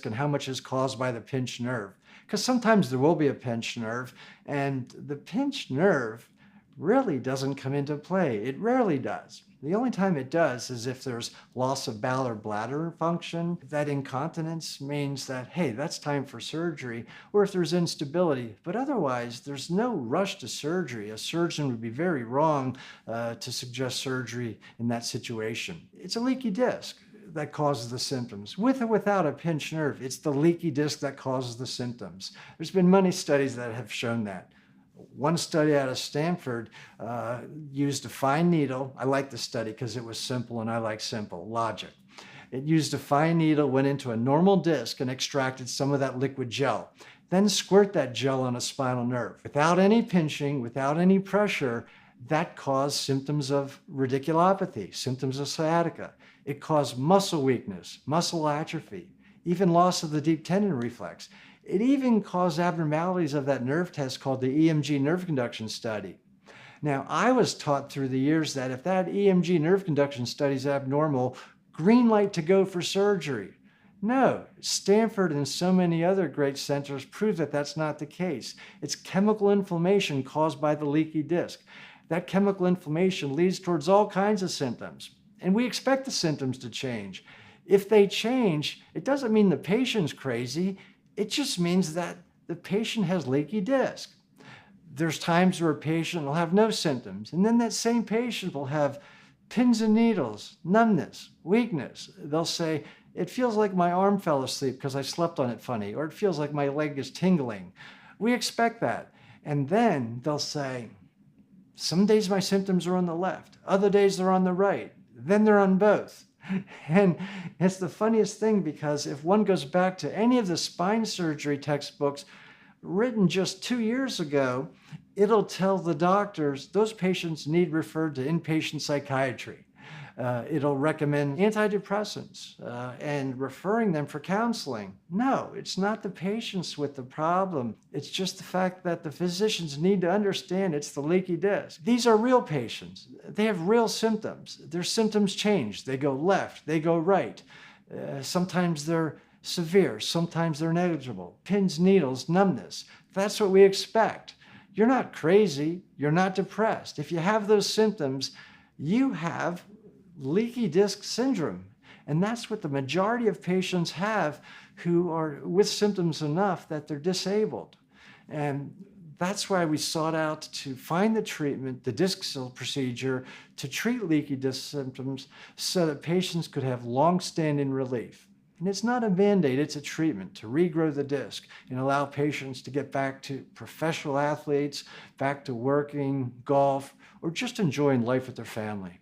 disc and how much is caused by the pinched nerve. Because sometimes there will be a pinched nerve, and the pinched nerve really doesn't come into play. It rarely does. The only time it does is if there's loss of bowel or bladder function. That incontinence means that, hey, that's time for surgery, or if there's instability. But otherwise, there's no rush to surgery. A surgeon would be very wrong to suggest surgery in that situation. It's a leaky disc that causes the symptoms. With or without a pinched nerve, it's the leaky disc that causes the symptoms. There's been many studies that have shown that. One study out of Stanford used a fine needle. I like the study because it was simple, and I like simple logic. It used a fine needle, went into a normal disc and extracted some of that liquid gel. Then squirt that gel on a spinal nerve. Without any pinching, without any pressure, that caused symptoms of radiculopathy, symptoms of sciatica. It caused muscle weakness, muscle atrophy, even loss of the deep tendon reflex. It even caused abnormalities of that nerve test called the EMG nerve conduction study. Now, I was taught through the years that if that EMG nerve conduction study is abnormal, green light to go for surgery. No, Stanford and so many other great centers prove that that's not the case. It's chemical inflammation caused by the leaky disc. That chemical inflammation leads towards all kinds of symptoms, and we expect the symptoms to change. If they change, it doesn't mean the patient's crazy. It just means that the patient has leaky disc. There's times where a patient will have no symptoms, and then that same patient will have pins and needles, numbness, weakness. They'll say, it feels like my arm fell asleep because I slept on it funny, or it feels like my leg is tingling. We expect that. And then they'll say, some days my symptoms are on the left, other days they're on the right, then they're on both. And it's the funniest thing, because if one goes back to any of the spine surgery textbooks written just 2 years ago, it'll tell the doctors those patients need referred to inpatient psychiatry. It'll recommend antidepressants and referring them for counseling. No, it's not the patients with the problem. It's just the fact that the physicians need to understand it's the leaky disc. These are real patients. They have real symptoms. Their symptoms change. They go left, they go right. Sometimes they're severe, sometimes they're negligible. Pins, needles, numbness. That's what we expect. You're not crazy. You're not depressed. If you have those symptoms, you have leaky disc syndrome. And that's what the majority of patients have who are with symptoms enough that they're disabled. And that's why we sought out to find the treatment, the Discseel procedure, to treat leaky disc symptoms so that patients could have long-standing relief. And it's not a Band-Aid, it's a treatment to regrow the disc and allow patients to get back to professional athletes, back to working, golf, or just enjoying life with their family.